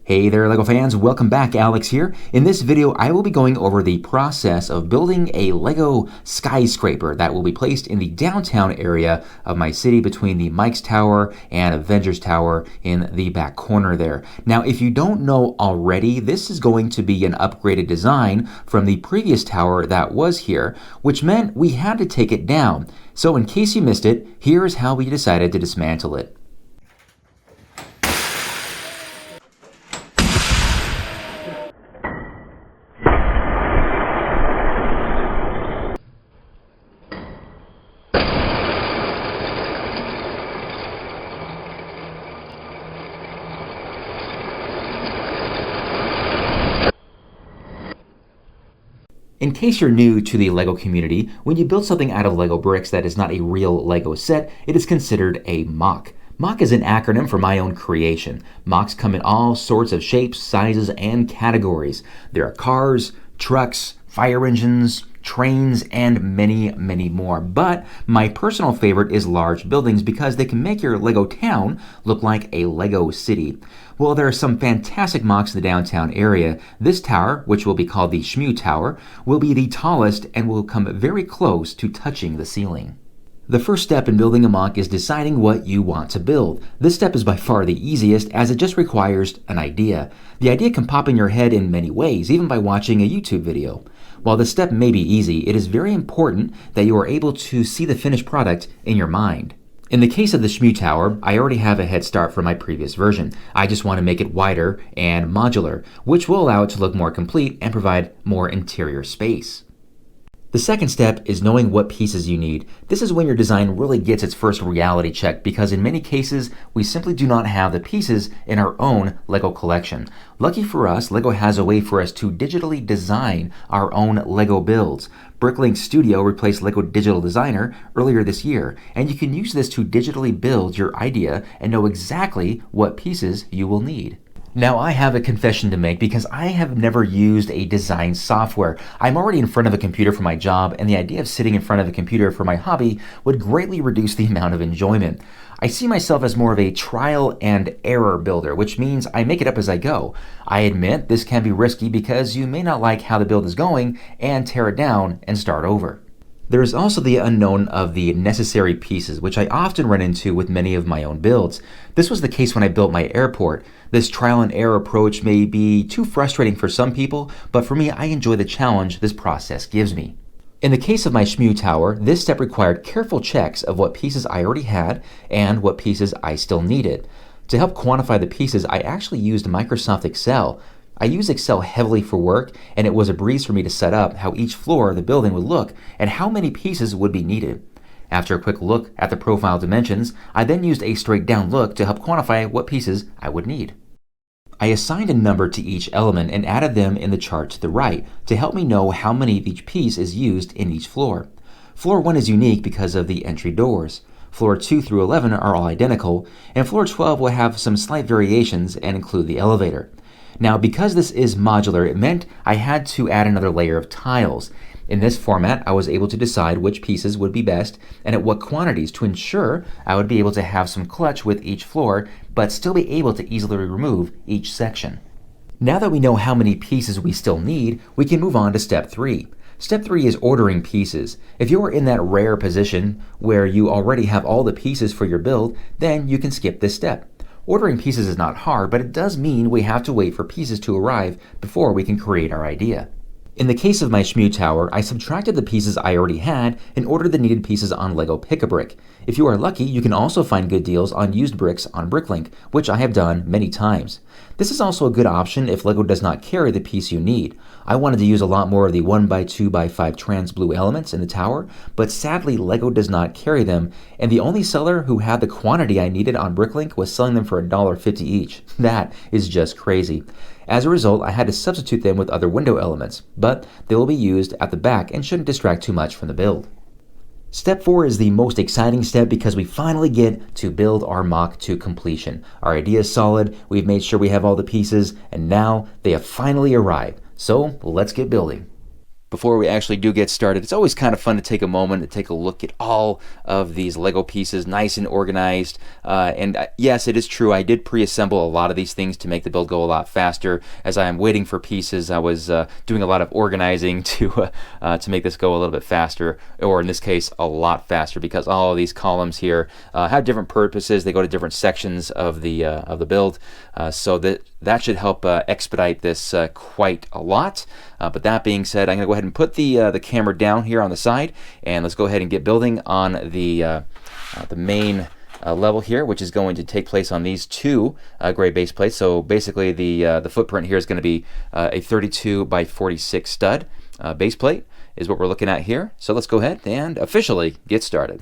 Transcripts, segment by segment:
Hey there LEGO fans, welcome back. Alex here. In this video I will be going over the process of building a LEGO skyscraper that will be placed in the downtown area of my city between the Mike's Tower and Avengers Tower in the back corner there. Now if you don't know already, this is going to be an upgraded design from the previous tower that was here, which meant we had to take it down. So in case you missed it, here is how we decided to dismantle it. In case you're new to the LEGO community, when you build something out of LEGO bricks that is not a real LEGO set, it is considered a MOC. MOC is an acronym for my own creation. MOCs come in all sorts of shapes, sizes, and categories. There are cars, trucks, fire engines, trains, and many, many more. But my personal favorite is large buildings because they can make your LEGO town look like a LEGO city. Well, there are some fantastic MOCs in the downtown area. This tower, which will be called the Shmew Tower, will be the tallest and will come very close to touching the ceiling. The first step in building a MOC is deciding what you want to build. This step is by far the easiest as it just requires an idea. The idea can pop in your head in many ways, even by watching a YouTube video. While this step may be easy, it is very important that you are able to see the finished product in your mind. In the case of the Shmew Tower, I already have a head start from my previous version. I just want to make it wider and modular, which will allow it to look more complete and provide more interior space. The second step is knowing what pieces you need. This is when your design really gets its first reality check because in many cases, we simply do not have the pieces in our own LEGO collection. Lucky for us, LEGO has a way for us to digitally design our own LEGO builds. Bricklink Studio replaced LEGO Digital Designer earlier this year, and you can use this to digitally build your idea and know exactly what pieces you will need. Now I have a confession to make because I have never used a design software. I'm already in front of a computer for my job, and the idea of sitting in front of a computer for my hobby would greatly reduce the amount of enjoyment. I see myself as more of a trial and error builder, which means I make it up as I go. I admit this can be risky because you may not like how the build is going and tear it down and start over. There is also the unknown of the necessary pieces, which I often run into with many of my own builds. This was the case when I built my airport. This trial and error approach may be too frustrating for some people, but for me, I enjoy the challenge this process gives me. In the case of my Shmew Tower, this step required careful checks of what pieces I already had and what pieces I still needed. To help quantify the pieces, I actually used Microsoft Excel. I use Excel heavily for work, and it was a breeze for me to set up how each floor of the building would look and how many pieces would be needed. After a quick look at the profile dimensions, I then used a straight down look to help quantify what pieces I would need. I assigned a number to each element and added them in the chart to the right to help me know how many of each piece is used in each floor. Floor 1 is unique because of the entry doors. Floor 2 through 11 are all identical, and floor 12 will have some slight variations and include the elevator. Now, because this is modular, it meant I had to add another layer of tiles. In this format, I was able to decide which pieces would be best and at what quantities to ensure I would be able to have some clutch with each floor, but still be able to easily remove each section. Now that we know how many pieces we still need, we can move on to step 3. Step 3 is ordering pieces. If you are in that rare position where you already have all the pieces for your build, then you can skip this step. Ordering pieces is not hard, but it does mean we have to wait for pieces to arrive before we can create our idea. In the case of my Shmew Tower, I subtracted the pieces I already had and ordered the needed pieces on LEGO Pick-a-Brick. If you are lucky, you can also find good deals on used bricks on Bricklink, which I have done many times. This is also a good option if LEGO does not carry the piece you need. I wanted to use a lot more of the 1x2x5 trans blue elements in the tower, but sadly LEGO does not carry them, and the only seller who had the quantity I needed on Bricklink was selling them for $1.50 each. That is just crazy. As a result, I had to substitute them with other window elements, but they will be used at the back and shouldn't distract too much from the build. Step 4 is the most exciting step because we finally get to build our MOC to completion. Our idea is solid, we've made sure we have all the pieces, and now they have finally arrived. So let's get building. Before we actually do get started, it's always kind of fun to take a moment to take a look at all of these Lego pieces, nice and organized. Yes, it is true, I did pre-assemble a lot of these things to make the build go a lot faster. As I am waiting for pieces, I was doing a lot of organizing to make this go a little bit faster, or in this case, a lot faster, because all of these columns here have different purposes. They go to different sections of the build, so that should help expedite this quite a lot. But that being said, I'm going to go ahead and put the camera down here on the side, and let's go ahead and get building on the main level here, which is going to take place on these two gray base plates. So basically the footprint here is going to be a 32 by 46 stud base plate is what we're looking at here. So let's go ahead and officially get started.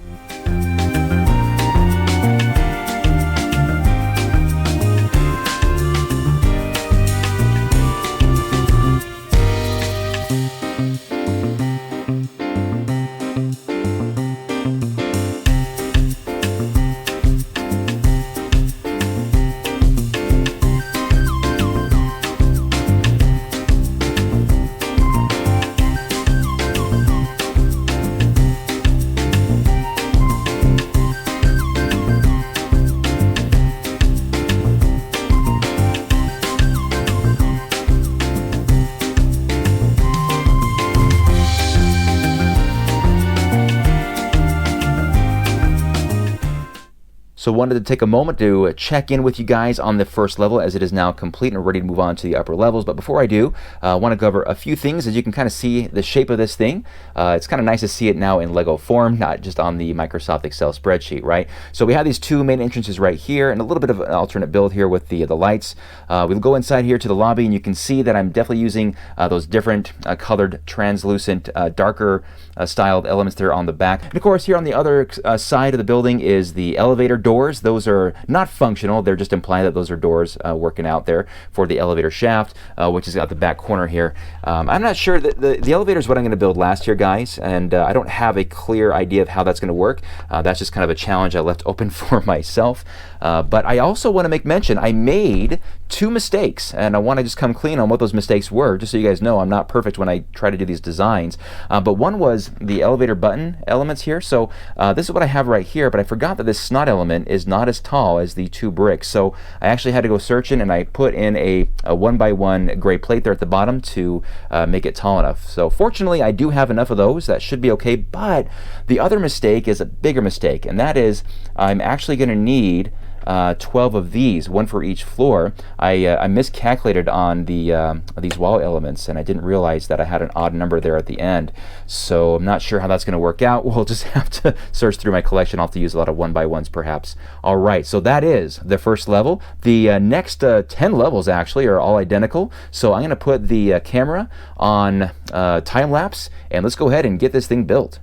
So wanted to take a moment to check in with you guys on the first level, as it is now complete and ready to move on to the upper levels. But before I do, I want to cover a few things. As you can kind of see the shape of this thing, it's kind of nice to see it now in Lego form, not just on the Microsoft Excel spreadsheet, right? So we have these two main entrances right here, and a little bit of an alternate build here with the lights. We'll go inside here to the lobby, and you can see that I'm definitely using those different colored, translucent, darker styled elements there on the back. And of course, here on the other side of the building is the elevator doors. Those are not functional, they're just implying that those are doors working out there for the elevator shaft, which is at the back corner here. I'm not sure that the elevator is what I'm going to build last year, guys, and I don't have a clear idea of how that's going to work. That's just kind of a challenge I left open for myself. But I also want to make mention, I made two mistakes, and I want to just come clean on what those mistakes were, just so you guys know I'm not perfect when I try to do these designs. But one was the elevator button elements here. So this is what I have right here, but I forgot that this snot element is not as tall as the two bricks. So I actually had to go searching, and I put in a 1x1 gray plate there at the bottom to make it tall enough. So fortunately, I do have enough of those. That should be okay. But the other mistake is a bigger mistake, and that is I'm actually going to need 12 of these, one for each floor. I miscalculated on these wall elements, and I didn't realize that I had an odd number there at the end. So I'm not sure how that's going to work out. We'll just have to search through my collection. I'll have to use a lot of 1x1s perhaps. All right, so that is the first level. The next 10 levels actually are all identical. So I'm going to put the camera on time lapse, and let's go ahead and get this thing built.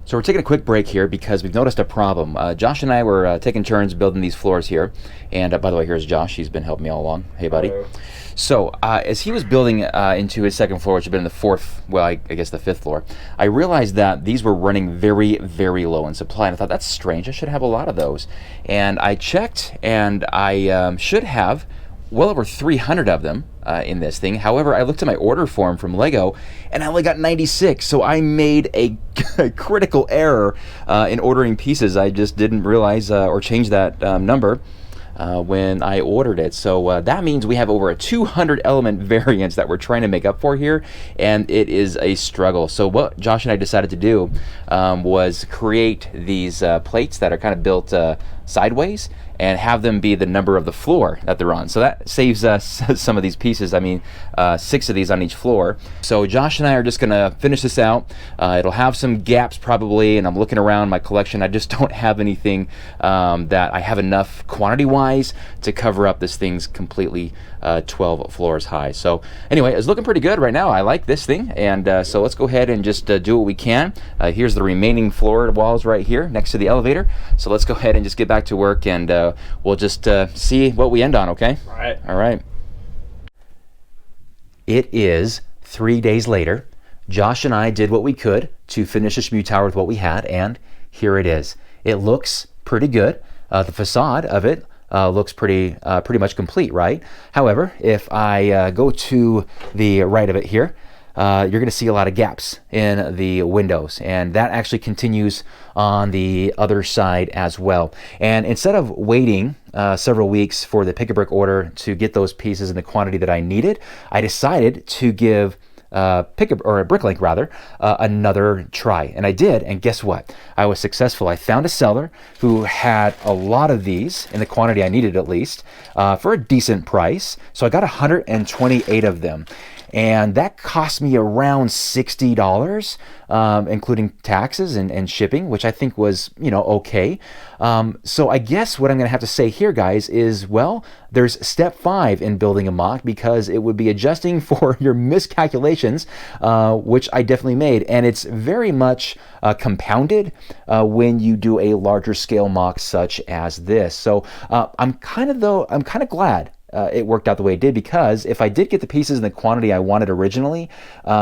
So we're taking a quick break here because we've noticed a problem. Josh and I were taking turns building these floors here. And by the way, here's Josh. He's been helping me all along. Hey, buddy. Hello. So as he was building into his second floor, which had been in the fourth, well, I guess the fifth floor, I realized that these were running very, very low in supply. And I thought, that's strange. I should have a lot of those. And I checked, and I should have well over 300 of them in this thing. However, I looked at my order form from Lego, and I only got 96. So I made a critical error in ordering pieces. I just didn't realize or change that number when I ordered it. So that means we have over a 200 element variance that we're trying to make up for here, and it is a struggle. So what Josh and I decided to do was create these plates that are kind of built sideways and have them be the number of the floor that they're on. So that saves us some of these pieces. I mean, 6 of these on each floor. So Josh and I are just gonna finish this out. It'll have some gaps probably, and I'm looking around my collection. I just don't have anything that I have enough quantity-wise to cover up this thing's completely 12 floors high. So anyway, it's looking pretty good right now. I like this thing, and so let's go ahead and just do what we can. Here's the remaining floor walls right here next to the elevator. So let's go ahead and just get back to work, and we'll just see what we end on, okay? All right. All right. It is 3 days later, Josh and I did what we could to finish the Shmew Tower with what we had, and here it is. It looks pretty good. The facade of it looks pretty much complete, right? However, if I go to the right of it here, you're going to see a lot of gaps in the windows, and that actually continues on the other side as well. And instead of waiting several weeks for the pick-a-brick order to get those pieces in the quantity that I needed, I decided to give Bricklink rather, another try. And I did, and guess what? I was successful. I found a seller who had a lot of these, in the quantity I needed at least, for a decent price. So I got 128 of them. And that cost me around $60, including taxes and shipping, which I think was, okay. So I guess what I'm going to have to say here, guys, is, well, there's step 5 in building a mock, because it would be adjusting for your miscalculations, which I definitely made. And it's very much compounded when you do a larger scale mock such as this. So I'm kind of glad it worked out the way it did, because if I did get the pieces in the quantity I wanted originally,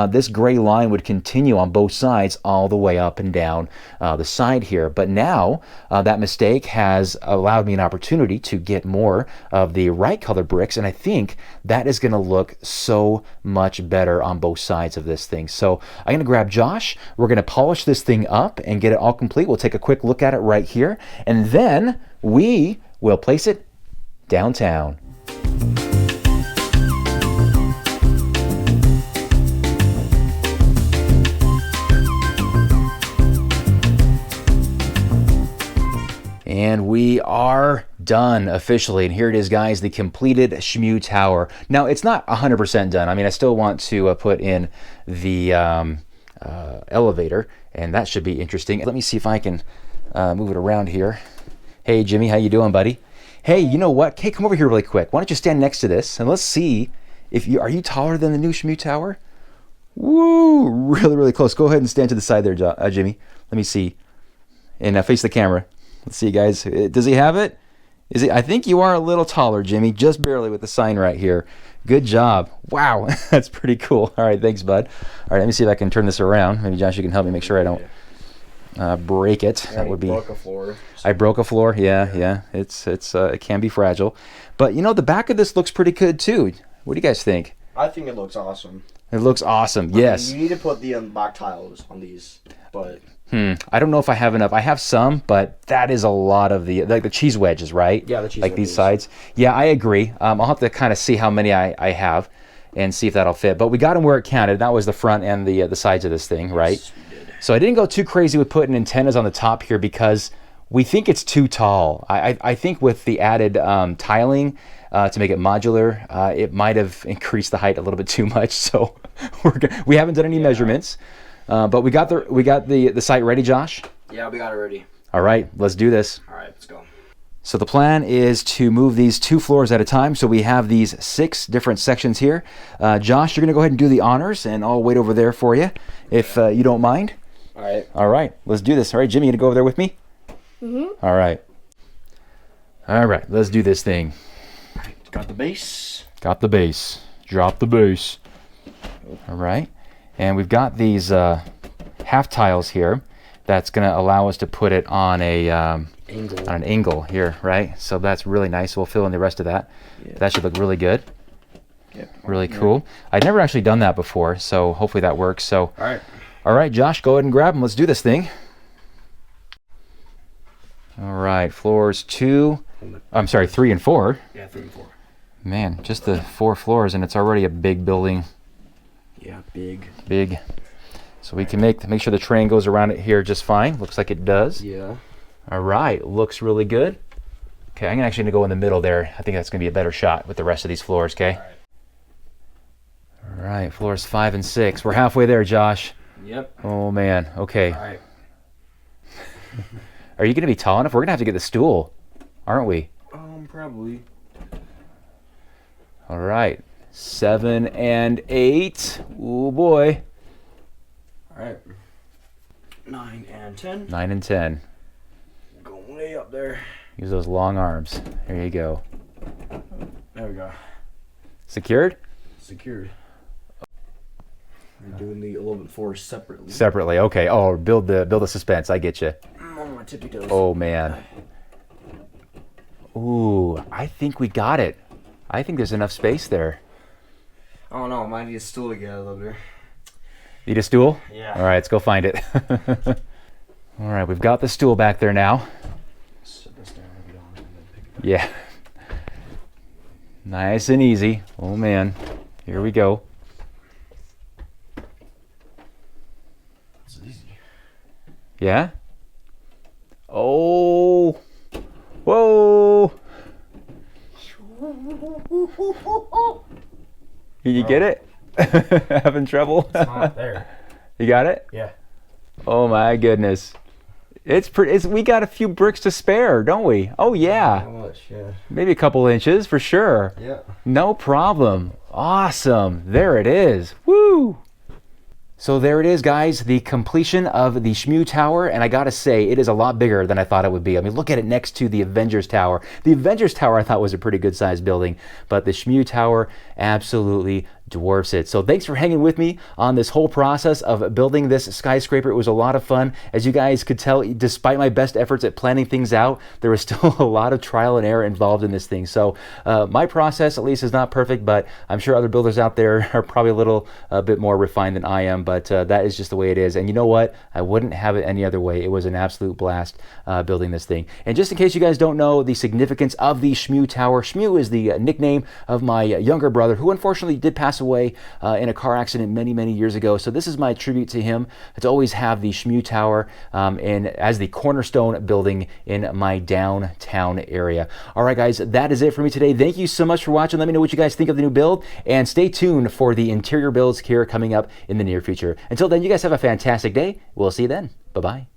this gray line would continue on both sides all the way up and down the side here. But now that mistake has allowed me an opportunity to get more of the right color bricks, and I think that is going to look so much better on both sides of this thing. So I'm going to grab Josh, we're going to polish this thing up and get it all complete. We'll take a quick look at it right here, and then we will place it downtown. And we are done officially. And here it is, guys, the completed Shmew Tower. Now, it's not 100% done. I mean, I still want to put in the elevator, and that should be interesting. Let me see if I can move it around here. Hey, Jimmy, how you doing, buddy? Hey, you know what? Hey, come over here really quick. Why don't you stand next to this, and let's see if are you taller than the new Shmew Tower? Woo, really, really close. Go ahead and stand to the side there, Jimmy. Let me see. And face the camera. Let's see, guys. Does he have it? Is he? I think you are a little taller, Jimmy, just barely with the sign right here. Good job. Wow, that's pretty cool. All right, thanks, bud. All right, let me see if I can turn this around. Maybe Josh, you can help me make sure I don't break it. Yeah, that would be. Broke a floor. I broke a floor. Yeah. It can be fragile, but the back of this looks pretty good too. What do you guys think? I think it looks awesome. It looks awesome. Yes. You need to put the mock tiles on these, but. I don't know if I have enough. I have some, but that is a lot of the cheese wedges, right? Yeah, the cheese like wedges. These sides. Yeah, I agree. I'll have to kind of see how many I have and see if that'll fit. But we got them where it counted. That was the front and the sides of this thing, right? Yes, we did. So I didn't go too crazy with putting antennas on the top here, because we think it's too tall. I think with the added tiling to make it modular, it might have increased the height a little bit too much. So we haven't done any measurements. But we got the site ready, Josh? Yeah, we got it ready. All right, let's do this. All right, let's go. So the plan is to move these 2 floors at a time. So we have these 6 different sections here. Josh, you're going to go ahead and do the honors, and I'll wait over there for you, if you don't mind. All right. All right, let's do this. All right, Jimmy, you going to go over there with me? Mm-hmm. All right. All right, let's do this thing. Got the base. Got the base. Drop the base. All right. And we've got these half tiles here that's going to allow us to put it on an angle here, right? So that's really nice. We'll fill in the rest of that. Yeah. That should look really good. Yep. Really cool. I'd never actually done that before, so hopefully that works. So, all right, Josh, go ahead and grab them. Let's do this thing. All right, floors 3 and 4. Yeah, 3 and 4. Man, just the 4 floors, and it's already a big building. Yeah, big. So we can make sure the train goes around it here just fine. Looks like it does. Yeah. All right, looks really good. Okay, I'm actually gonna go in the middle there. I think that's gonna be a better shot with the rest of these floors, okay? All right, floors 5 and 6. We're halfway there, Josh. Yep. Oh man, okay. All right. Are you gonna be tall enough? We're gonna have to get the stool, aren't we? Probably. All right. 7 and 8. Oh boy. All right. 9 and 10. 9 and 10. Going way up there. Use those long arms. There you go. There we go. Secured? Secured. I'm doing the 11-4 separately. Separately, okay. Oh, build the suspense. I get you. I'm on my tippy toes. Oh man. Ooh, I think we got it. I think there's enough space there. I don't know. Might need a stool to get out of there. Need a stool? Yeah. All right, let's go find it. All right, we've got the stool back there now. Set this down if you don't, and then pick it up. Yeah. Nice and easy. Oh man. Here we go. It's easy. Yeah? Oh. Whoa. Can you get it? Having trouble? It's not there. You got it? Yeah. Oh my goodness. It's pretty. We got a few bricks to spare, don't we? Oh yeah. How much? Yeah. Maybe a couple inches for sure. Yeah. No problem. Awesome. There it is. Woo! So there it is, guys, the completion of the Shmew Tower, and I gotta say, it is a lot bigger than I thought it would be. I mean, look at it next to the Avengers Tower. The Avengers Tower I thought was a pretty good sized building, but the Shmew Tower absolutely dwarfs it. So thanks for hanging with me on this whole process of building this skyscraper. It was a lot of fun. As you guys could tell, despite my best efforts at planning things out, there was still a lot of trial and error involved in this thing. So my process, at least, is not perfect, but I'm sure other builders out there are probably a bit more refined than I am, but that is just the way it is. And you know what? I wouldn't have it any other way. It was an absolute blast building this thing. And just in case you guys don't know the significance of the Shmew Tower, Shmew is the nickname of my younger brother, who unfortunately did pass away in a car accident many, many years ago. So this is my tribute to him, to always have the Shmew Tower and as the cornerstone building in my downtown area. All right, guys, that is it for me today. Thank you so much for watching. Let me know what you guys think of the new build, and stay tuned for the interior builds here coming up in the near future. Until then, you guys have a fantastic day. We'll see you then. Bye-bye.